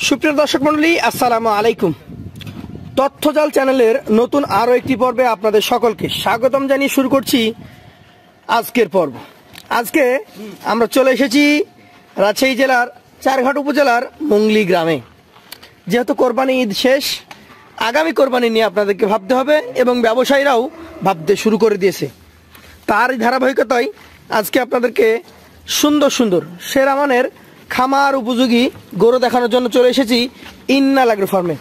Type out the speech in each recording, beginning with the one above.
সুপ্রিয় দর্শক মণ্ডলী, আসসালামু আলাইকুম। তথ্যজাল চ্যানেলের নতুন আরো একটি পর্বে আপনাদের সকলকে স্বাগতম জানিয়ে শুরু করছি আজকের পর্ব। আজকে আমরা চলে এসেছি রাজশাহী জেলার চারঘাট উপজেলার মুংলি গ্রামে। যেহেতু কোরবানি ঈদ শেষ, আগামী কোরবানি নিয়ে আপনাদেরকে ভাবতে হবে এবং ব্যবসায়ীরাও ভাবতে শুরু করে দিয়েছে। তারই ধারাবাহিকতায় আজকে আপনাদেরকে সুন্দর সুন্দর সেরা মানের খামার উপযোগী গরু দেখানোর জন্য চলে এসেছি ইন্নাল এগ্রো ফার্মে।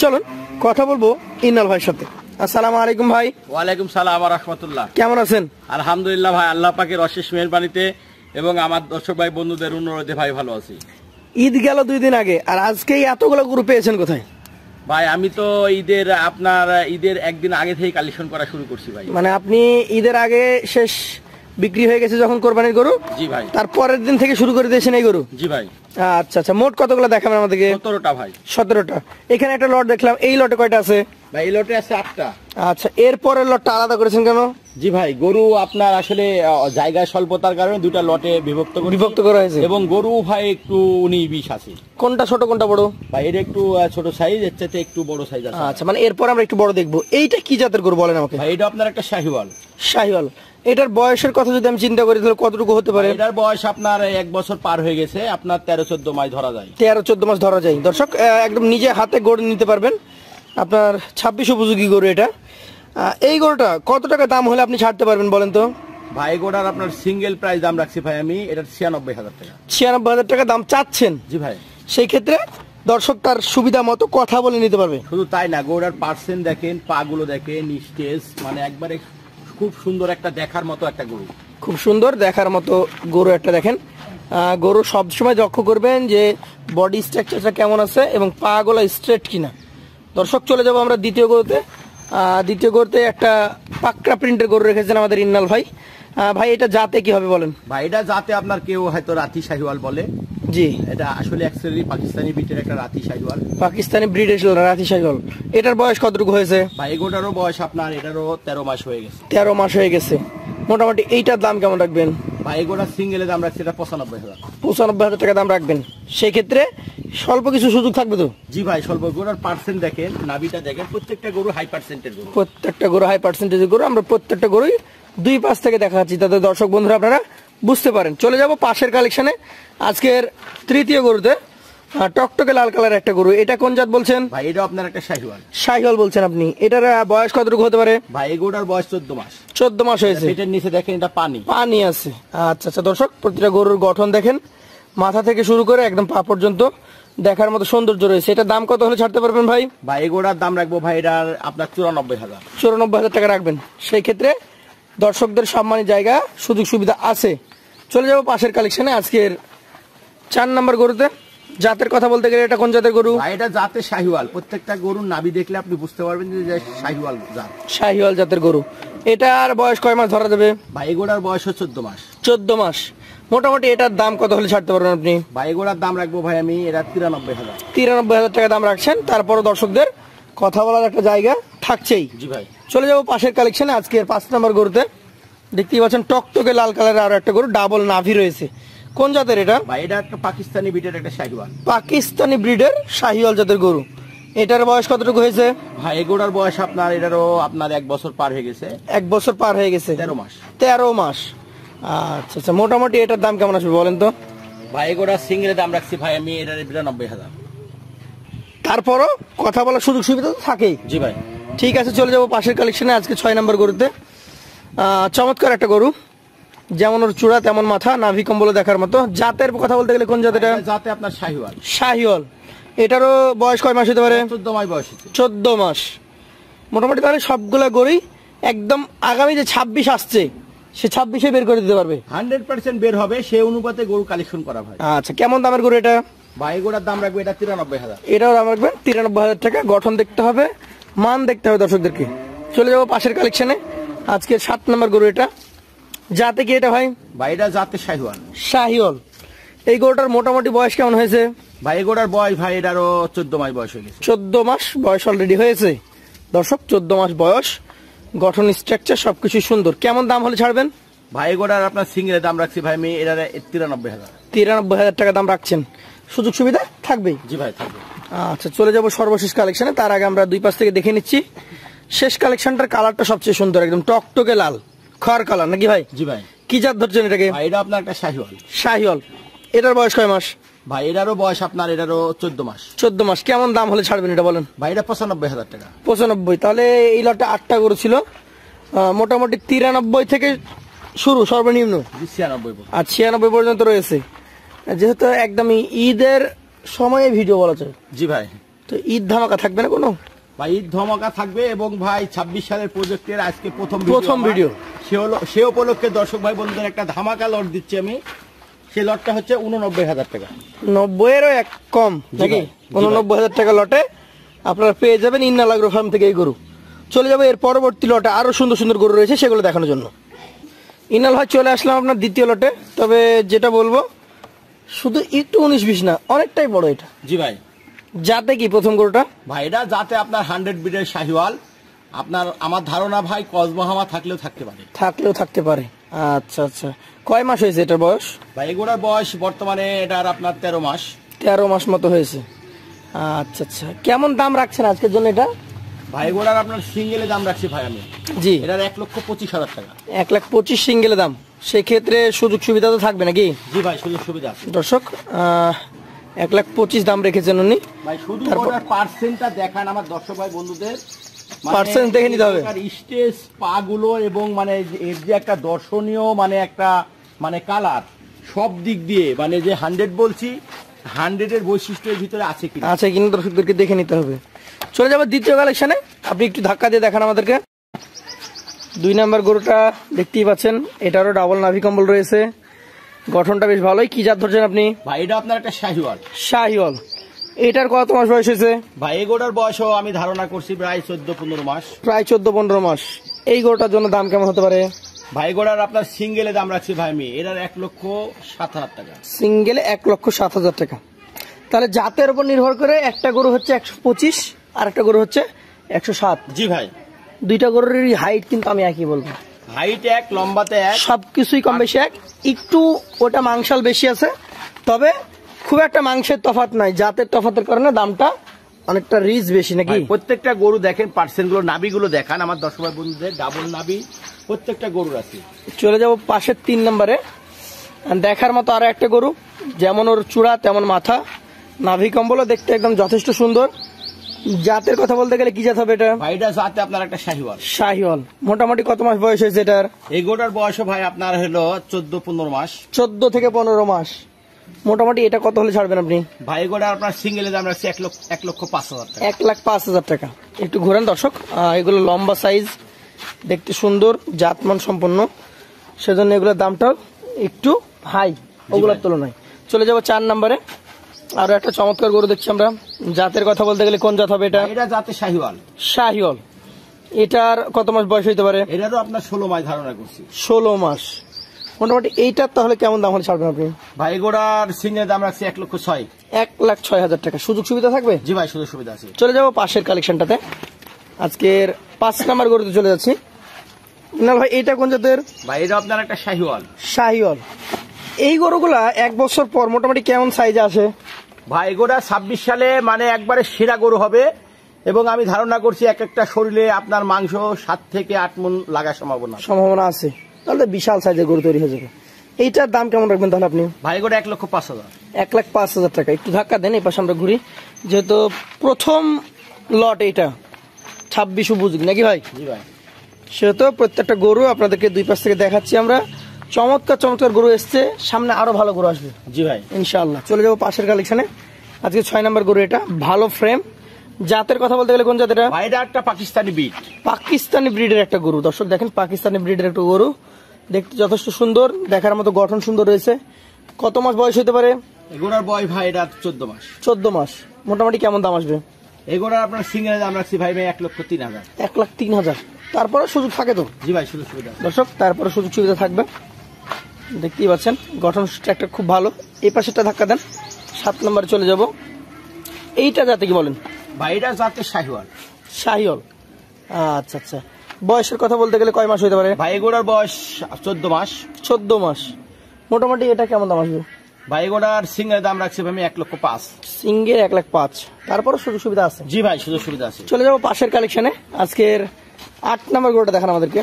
চলুন কথা বলবো ইন্নাল ভাইয়ের সাথে। আসসালামু আলাইকুম ভাই। ওয়ালাইকুম সালাম ওয়া রাহমাতুল্লাহ। কেমন আছেন? আলহামদুলিল্লাহ ভাই, আল্লাহ পাকের অশেষ মেহেরবানিতে এবং আমার দর্শক ভাই বন্ধুদের অনুরোধে ভাই ভালো আছি। ঈদ গেল 2 দিন আগে, আর আজকেই এতগুলো গরু পেয়েছেন কোথায়? ভাই আমি তো ঈদের একদিন আগে থেকে কালেকশন করা শুরু করছি ভাই। মানে আপনি ঈদের আগে শেষ বিক্রি হয়ে গেছে যখন কোরবানির গরু, জি ভাই, তারপরের দিন থেকে শুরু করে দিয়েছেন এই গরু? জি ভাই। আচ্ছা আচ্ছা, মোট কতগুলো দেখাবেন আমাদেরকে? 17টা ভাই। 17টা। এখানে একটা লট দেখলাম, এই লটে কয়টা আছে ভাই? এই লটে আছে 8টা। আচ্ছা, এরপরের লটটা আলাদা করেছেন কেন? জি ভাই, গরু আপনার আসলে জায়গার স্বল্পতার কারণে দুটা লটে বিভক্ত করা হয়েছে এবং গরু ভাই একটু 19-20 আছে। কোনটা ছোট কোনটা বড়? ভাই এটা একটু ছোট সাইজ, এর চাইতে একটু বড় সাইজ আছে। আচ্ছা, মানে এরপর আমরা একটু বড় দেখবো। এইটা কি জাতের গরু বলেন আমাকে? ভাই এটা আপনার একটা শাহিওয়াল। শাহিওয়াল। এটার বয়সের কথা যদি আমি চিন্তা করি তাহলে কতটুকু হতে পারে? এটার বয়স আপনার 1 বছর পার হয়ে গেছে, আপনার 13-14 মাস ধরা যায়। 13-14 মাস ধরা যায়। দর্শক একদম নিজে হাতে গরু নিতে পারবেন, আপনার 26 উপযোগী গরু এটা। এই গরুটা কত টাকা দাম হলে আপনি ছাড়তে পারবেন বলেন তো? ভাই গোটার আপনার সিঙ্গেল প্রাইস দাম রাখছি ভাই আমি, এটা 96,000 টাকা। 96,000 টাকা দাম চাচ্ছেন? জি ভাই। সেই ক্ষেত্রে দর্শক তার সুবিধা মতো কথা বলে নিতে পারবে। শুধু তাই না, গোটার পার্সেন্ট দেখেন, পা গুলো দেখেন, স্টেজ মানে একবারে খুব সুন্দর একটা দেখার মতো একটা গরু। খুব সুন্দর দেখার মতো গরু একটা দেখেন। গরু সবসময় লক্ষ্য করবেন যে বডি স্ট্রাকচারটা কেমন আছে এবং পা গুলো স্ট্রেট কিনা। দর্শক চলে যাবো আমরা দ্বিতীয় গরুতে। দ্বিতীয় গরুতে একটা পাকড়া প্রিন্টের গরু রেখেছেন আমাদের ইন্নাল ভাই। ভাই এটা জাতে কি হবে বলেন? ভাই এটা জাতে আপনার কেউ হয়তো রাতি শাহিওয়াল বলে। জি, এটা আসলে অ্যাকচুয়ালি পাকিস্তানি ব্রিডের একটা রাতি শাহিওয়াল। পাকিস্তানি ব্রিডের রাতি শাহিওয়াল। এটার বয়স কতটুকু হয়েছে? ভাই এগোটারও বয়স আপনার এটারও 13 মাস হয়ে গেছে। 13 মাস হয়ে গেছে। মোটামুটি এইটার দাম কেমন রাখবেন? ভাই এগোটার সিঙ্গেলের দাম রাখছে এটা 95,000। 95,000 টাকা দাম রাখবেন। সেই ক্ষেত্রে স্বল্প কিছু সুযোগ থাকবে তো? জি ভাই, স্বল্প। গরুর পার্সেন্ট দেখেন, নাভিটা দেখেন, প্রত্যেকটা গরু হাই পার্সেন্টের গরু। প্রত্যেকটা গরু হাই পার্সেন্টেজের গরু। আমরা প্রত্যেকটা গরুই 2 পাশ থেকে দেখাচ্ছি, তাতে দর্শক বন্ধুরা আপনারা বুঝতে পারেন। চলে যাব পাশের কালেকশনে। আজকের তৃতীয় গরুতে টকটকে লাল কালার একটা গরু। এটা কোন জাত বলছেন? ভাই এটা আপনার একটা শাহিওয়াল। শাহিওয়াল বলছেন আপনি। এটার বয়স কতটুকু হতে পারে? ভাই এই গরুটার বয়স 14 মাস। 14 মাস হয়েছে। এটার নিচে দেখেন এটা পানি আছে। আচ্ছা আচ্ছা, দর্শক প্রতিটা গরুর গঠন দেখেন, মাথা থেকে শুরু করে একদম পা পর্যন্ত দেখার মতো সৌন্দর্য রয়েছে। এটার দাম কত হলে ছাড়তে পারবেন ভাই? ভাই এই গরুটার দাম রাখবো ভাই এটার আপনার 94,000। 94,000 টাকা রাখবেন। সেই ক্ষেত্রে দর্শকদের সম্মানী জায়গা, সুযোগ সুবিধা আছে। চলে যাব পাশের কালেকশনে আজকের 4 নম্বর গরুতে। জাতের কথা বলতে গেলে এটা কোন জাতের গরু? ভাই এটা জাতে শাহিওয়াল। প্রত্যেকটা গরুর নাভি দেখলে আপনি বুঝতে পারবেন যে শাহিওয়াল জাত। শাহিওয়াল জাতের গরু। এটার বয়স কয় মাস ধরা যাবে? ভাই এই গরুটার বয়স 14 মাস। 14 মাস। মোটামুটি এটার দাম কত হলে ছাড়তে পারবেন আপনি? ভাই এই গরুটার দাম রাখবো ভাই আমি এটা 93,000। 93,000 টাকা দাম রাখছেন। তারপরও দর্শকদের কথা বলার একটা জায়গা থাকছেই। জি ভাই। চলে যাব পাশের কালেকশনে আজকের 5 নম্বর গরুতে। দেখতেই পাচ্ছেন টকটকে লাল কালারের আরো একটা গরু, ডাবল নাভি রয়েছে। কোন জাতের এটা? ভাই এটা একটা পাকিস্তানি ব্রিডের একটা শাহিওয়াল। পাকিস্তানি ব্রিডের শাহিওয়াল জাতের গরু। এটার বয়স কতটুকু হয়েছে? ভাই এই গরুটার বয়স আপনার এটারও আপনার 1 বছর পার হয়ে গেছে। 1 বছর পার হয়ে গেছে। 13 মাস। 13 মাস। আচ্ছা আচ্ছা, মোটামুটি এটার দাম কেমন আসবে বলেন তো? ভাই এই গরুটার সিঙ্গেলের দাম রাখছি ভাই আমি এটার 92,000। তারপরও কথা বলার সুযোগ সুবিধা তো থাকেই। জি ভাই। ঠিক আছে, চলে যাবো পাশের কালেকশনে আজকে 6 নম্বর গরুতে। চমৎকার একটা গরু, যেমন ওর চূড়া তেমন মাথা, নাভি কম্বল দেখার মতো। জাতের কথা বলতে গেলে কোন জাত এটা? জাতে আপনার শাহিওয়াল। শাহিওয়াল। এটারও বয়স কয় মাস হতে পারে? 14 মাস বয়স হচ্ছে। 14 মাস। মোটামুটি তাহলে সবগুলা গরুই একদম আগামী যে 26 আসছে সে 26-এ বের করে দিতে পারবে। 100% বের হবে, সেই অনুপাতে গরু কালেকশন করা ভাই। আচ্ছা, কেমন দামের গরু এটা? ভাই গরুটার দাম রাখবে এটা 93,000। এটাও দাম রাখবেন 93,000 টাকা। গঠন দেখতে হবে, মান দেখতে হবে দর্শকদেরকে। চলে যাবো পাশের কালেকশনে আজকে 7 নম্বর গরু। এটা জাতে কি এটা ভাই? ভাই এটা জাতে শাহিওয়াল। শাহিওয়াল। এই গরুটার মোটামুটি বয়স কেমন হয়েছে? ভাই এই গরুটার বয়স ভাই এটারও 14 মাস বয়স হয়ে গেছে। 14 মাস বয়স অলরেডি হয়েছে। দর্শক 14 মাস বয়স, গঠন স্ট্রাকচার সবকিছু সুন্দর। কেমন দাম হলে ছাড়বেন? ভাই গোটার আপনার সিঙ্গেলের দাম রাখছি ভাই আমি এটার 93,000। 93,000 টাকা দাম রাখছেন। সুযোগ সুবিধা থাকবেই। জি ভাই থাকবে। আচ্ছা, চলে যাব সর্বশেষ কালেকশনে। তার আগে আমরা দুই পাশ থেকে দেখে নিচ্ছি। শেষ কালেকশনটার কালারটা সবচেয়ে সুন্দর, একদম টকটকে লাল খয়ের কালার নাকি ভাই? জি ভাই। কি জাত ধরছেন এটাকে? ভাই এটা আপনার একটা শাহিওয়াল। শাহিওয়াল। এটার বয়স কয় মাস? ভাই এটারও বয়স আপনার, এটারও 14 মাস। 14 মাস। কেমন দাম হলে ছাড়বেন এটা বলেন? ভাই এটা 95,000 টাকা। 95। তাহলে এই লটে 8টা গরু ছিল, মোটামুটি 93 থেকে শুরু সর্বনিম্ন, 96 আর 96 পর্যন্ত রয়েছে। যেহেতু একদমই ঈদের সময়ে ভিডিও বলা যায়, জি ভাই। তো ঈদ ধামাকা থাকবে না কোনো? ভাই ঈদ ধমাকা থাকবে, এবং ভাই 26 সালের প্রজেক্টের আজকে প্রথম আমার। ভিডিও সে উপলক্ষে দর্শক ভাই বন্ধুদের একটা ধামাকা লট দিচ্ছি আমি। সেই লটটা হচ্ছে 89,000 টাকা। 90-এরও এক কম নাকি? 89,000 টাকা লটে আপনারা পেয়ে যাবেন ইন্নাল আগ্রো ফার্ম থেকে এই গরু। চলে যাবে এর পরবর্তী লটে, আরো সুন্দর সুন্দর গরু রয়েছে, সেগুলো দেখানোর জন্য। ইন্নাল ভাই চলে আসলাম আপনার দ্বিতীয় লটে। তবে যেটা বলবো, শুধু একটু 19-20 না, অনেকটাই বড় এটা। জি ভাই। যাতে কি প্রথম গরুটা? ভাই এটা যাতে আপনার 100 ব্রিডের শাহিওয়াল। আপনার আমার ধারণা ভাই কসবাহামা থাকলেও থাকতে পারে। আচ্ছা আচ্ছা, কয় মাস হয়েছে এটার বয়স? ভাই এগুলোর বয়স বর্তমানে এটার আপনার 13 মাস। 13 মাস মতো হয়েছে। আচ্ছা আচ্ছা, কেমন দাম রাখছেন আজকের জন্য এটা? ভাই এগুলোর আপনার সিঙ্গেলে দাম রাখছি ভাই আমি। জি। এটার 1,25,000 টাকা। 1,25,000 সিঙ্গেলে দাম। সেক্ষেত্রে সুযোগ সুবিধা তো থাকবে নাকি? জি ভাই, সুযোগ সুবিধা আছে। দর্শক 1,25,000 দাম রেখেছেন উনি। ভাই শুধু ওটার পার্সেন্টটা দেখান আমার দর্শক ভাই বন্ধুদের, পার্সেন্ট দেখে নিতে হবে। স্টেজ পা গুলো এবং মানে এর যে একটা দর্শনীয় মানে একটা মানে কালার, সব দিক দিয়ে মানে যে 100 বলছি, 100-এর বৈশিষ্ট্যের ভিতরে আছে কি আছে কিনা দর্শকদেরকে দেখে নিতে হবে। চলে যাবো দ্বিতীয় কালেকশনে। আপনি একটু ধাক্কা দিয়ে দেখান আমাদেরকে। 2 নাম্বার গরুটা দেখতেই পাচ্ছেন, এটারও ডাবল নাভি কম্বল রয়েছে, গঠনটা বেশ ভালোই। কি জাত ধরছেন আপনি? ভাই এটা আপনার একটা শাহিওয়াল। শাহিওয়াল। এটার কত মাস বয়স হয়েছে? ভাই এই গরুটার বয়সও আমি ধারণা করছি প্রায় 14-15 মাস। প্রায় 14-15 মাস। এই গরুটার জন্য দাম কেমন হতে পারে? ভাই গরুটার আপনার সিঙ্গেলে দাম রাখছি ভাই আমি, এটার 1,07,000 টাকা। সিঙ্গেলে 1,07,000 টাকা। তাহলে জাতের উপর নির্ভর করে একটা গরু হচ্ছে 125 আর একটা গরু হচ্ছে 107। জি ভাই। দুইটা গরুর হাইট কিন্তু আমি একই বলবো, হাইট এক, লম্বাতে এক, সবকিছুই কম বেশি এক। একটু ওটা মাংসাল বেশি আছে, তবে খুব একটা মাংসের তফাৎ নাই। জাতের তফাতের কারণে দামটা অনেকটা রিচ বেশি নাকি? প্রত্যেকটা গরু দেখেন, পার্সেন্ট গুলো, নাভি গুলো দেখান আমার দর্শক ভাই বন্ধুদের, ডাবল নাভি প্রত্যেকটা গরুর আছে। চলে যাব পাশের 3 নম্বরে। দেখার মতো আরো একটা গরু, যেমন ওর চূড়া তেমন মাথা, নাভি কম্বলও দেখতে একদম যথেষ্ট সুন্দর। জাতের কথা বলতে গেলে কি জাত হবে এটা? ভাই এটা জাতে আপনার একটা শাহিওয়াল। শাহিওয়াল। মোটামুটি কত মাস বয়স হয়েছে এটার? এই গরুটার বয়সও ভাই আপনার হলো 14-15 মাস। 14 থেকে 15 মাস। মোটামুটি এটা কত হলে ছাড়বেন আপনি? ভাই এই গরুটা আপনার সিঙ্গেলে দাম রাখছি 1,05,000 টাকা। 1,05,000 টাকা। একটু ঘোরেন দর্শক। এগুলো লম্বা সাইজ, দেখতে সুন্দর, জাতমান সম্পন্ন, সেজন্য এগুলোর দামটাও একটু হাই ওগুলোর তুলনায়। চলে যাব 4 নম্বরে। আরো একটা চমৎকার গরু দেখছি আমরা। জাতের কথা বলতে গেলে কোন জাত হবে এটা? এটা জাতে শাহিওয়াল। শাহিওয়াল। এটার কত মাস বয়স হইতে পারে? এটারও আপনার 16 মাস ধারণা করছি। 16 মাস। মোটামুটি এইটার তাহলে কেমন দাম হলে ছাড়বেন আপনি? ভাই গোড়ার সিঙ্গেল দাম রাখছি 1,06,000। 1,06,000 টাকা। সুযোগ সুবিধা থাকবে? জি ভাই, সুযোগ সুবিধা আছে। চলে যাব পাশের কালেকশনটাতে। আজকের 5 নাম্বার গরুতে চলে যাচ্ছি। না ভাই, এটা কোন জাতের? ভাই এটা আপনার একটা শাহিওয়াল। শাহিওয়াল। এই গরুগুলা 1 বছর পর মোটামুটি কেমন সাইজে আসে? ভাই গোড়া 26 সালে মানে একবারে সেরা গরু হবে, এবং আমি ধারণা করছি এক একটা শরীরে আপনার মাংস 7 থেকে 8 মণ লাগার সম্ভাবনা আছে। তাহলে বিশাল সাইজের গরু তৈরি হয়ে যাবে। এইটার দাম কেমন রাখবেন তাহলে আপনি? ভাই গোটা 1,05,000। 1,05,000 টাকা। একটু ধাক্কা দেন, এই পাশে আমরা ঘুরি, যেহেতু প্রথম লট এটা 26 উপযোগী নাকি ভাই? জি ভাই। সেহেতু প্রত্যেকটা গরু আপনাদেরকে 2 পাশ থেকে দেখাচ্ছি আমরা। চমৎকার চমৎকার গরু এসছে, সামনে আরো ভালো গরু আসবে জি ভাই ইনশাআল্লাহ। চলে যাবো পাশের কালেকশনে। আজকে 6 নাম্বার গরু, এটা ভালো ফ্রেম। জাতের কথা বলতে গেলে কোন জাত এটা? ভাই এটা একটা পাকিস্তানি ব্রিড। পাকিস্তানি ব্রিডের একটা গরু। দর্শক দেখেন, পাকিস্তানি ব্রিডের একটা গরু, দেখতে যথেষ্ট সুন্দর, দেখার মতো গঠন সুন্দর রয়েছে। কত মাস বয়স হতে পারে? এগুলোর বয়স ভাই এটা 14 মাস। 14 মাস। মোটামুটি কেমন দাম আসবে? এগুলোর আপনার সিঙ্গেল দাম রাখছি ভাই 1,03,000। 1,03,000। তারপরে সুযোগ থাকে তো? জি ভাই, সুযোগ সুবিধা দর্শক, তারপরে সুযোগ সুবিধা থাকবে। দেখতেই পাচ্ছেন গঠন একটা খুব ভালো। এই পাশেরটা ধাক্কা দেন। 7 নম্বরে চলে যাব। এইটা যাতে কি বলেন? ভাই এটা জাতে শাহিওয়াল। শাহিওয়াল। আচ্ছা আচ্ছা। বয়সের কথা বলতে গেলে কয় মাস হতে পারে? ভাই এগুলোর বয়স 14 মাস। 14 মাস। মোটামুটি এটা কেমন দাম আসবে? ভাই এগুলার সিঙ্গেল দাম রাখছি ভাই আমি 1,05,000। সিঙ্গেল 1,05,000, তারপরও সুযোগ সুবিধা আছে। জি ভাই সুযোগ সুবিধা আছে। চলে যাবো পাশের কালেকশনে। আজকের 8 নম্বর গরুটা দেখান আমাদেরকে।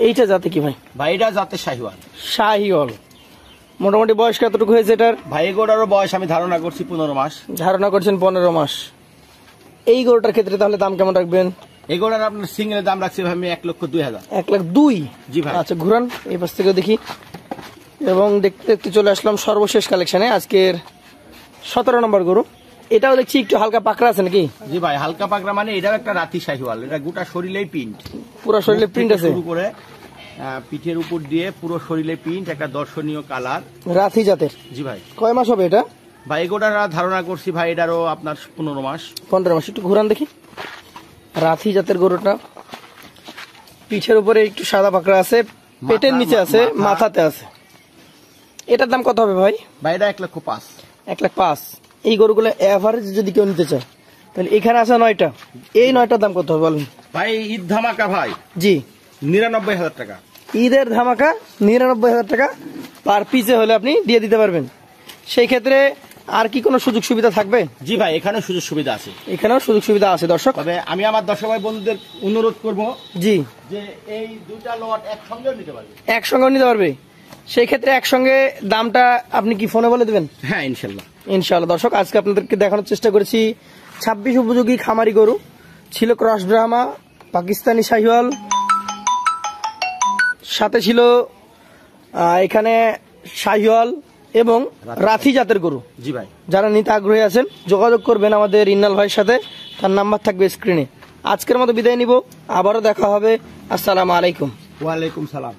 এইটা জাতে কি ভাই? ভাই এটা যাতে শাহিওয়াল। শাহিওয়াল। মোটামুটি বয়স কতটুকু হয়েছে এটার? ভাই এগুলারও বয়স আমি ধারণা করছি 15 মাস। ধারণা করছেন 15 মাস। এই গরুটার ক্ষেত্রে তাহলে দাম কেমন রাখবেন? এগুলার আপনার সিঙ্গেল দাম রাখছি ভাই আমি 1,02,000। 1,02,000। জি ভাই। আচ্ছা ঘুরান এই পাশ থেকে দেখি। এবং দেখতে দেখতে চলে আসলাম সর্বশেষ কালেকশনে, আজকের 17 নম্বর গরু। এটাও দেখছি একটু হালকা পাকড়া আছে নাকি? জি ভাই হালকা পাকড়া, মানে এটাও একটা রাতি শাহিওয়াল। এটা গোটা শরীরেই প্রিন্ট, পুরো শরীরে প্রিন্ট আছে। শুরু করে পিঠের উপর দিয়ে পুরো শরীরে প্রিন্ট, একটা দর্শনীয় কালার। রাথি জাতের। জি ভাই। কয় মাস হবে এটা? ভাই এগুলার ধারণা করছি ভাই এটারও আপনার 15 মাস। 15 মাস। একটু ঘুরান দেখি। রাথি জাতের গরুটা পিঠের উপরে একটু সাদা পাকড়া আছে, পেটের নিচে আছে, মাথাতে আছে। এটার দাম কত হবে ভাই? ভাই এটা 1,05,000। 1,05,000। এই গরুগুলো এভারেজ যদি কেউ নিতে চায় তাহলে এখানে আছে 9টা। এই 9টার দাম কত হবে বলুন? ভাই ঈদ ধামাকা ভাই। জি 99,000 টাকা। ঈদের ধামাকা 99,000 টাকা পার পিসে হলে আপনি দিয়ে দিতে পারবেন। সেই ক্ষেত্রে আর কি কোনো সুযোগ সুবিধা থাকবে? জি ভাই এখানে সুযোগ সুবিধা আছে। এখানেও সুযোগ সুবিধা আছে দর্শক। তবে আমি আমার দর্শক ভাই বন্ধুদের অনুরোধ করব জি যে এই দুইটা লট একসঙ্গেও নিতে পারবে। একসঙ্গে নিতে পারবে। সেই ক্ষেত্রে একসঙ্গে দামটা আপনি কি ফোনে বলে দেবেন? হ্যাঁ ইনশাল্লাহ। ইনশাআল্লাহ। দর্শক আজকে আপনাদেরকে দেখানোর চেষ্টা করেছি 26 উপযোগী খামারি গরু। ছিল ক্রস ব্রাহ্মা, পাকিস্তানি শাহিওয়াল, সাথে ছিল এখানে শাহিওয়াল এবং রাথি জাতের গরু। জি ভাই। যারা নিতে আগ্রহী আছেন যোগাযোগ করবেন আমাদের ইন্নাল ভাইয়ের সাথে, তার নাম্বার থাকবে স্ক্রিনে। আজকের মতো বিদায় নিব, আবারও দেখা হবে। আসসালামু আলাইকুম। ওয়ালাইকুম সালাম।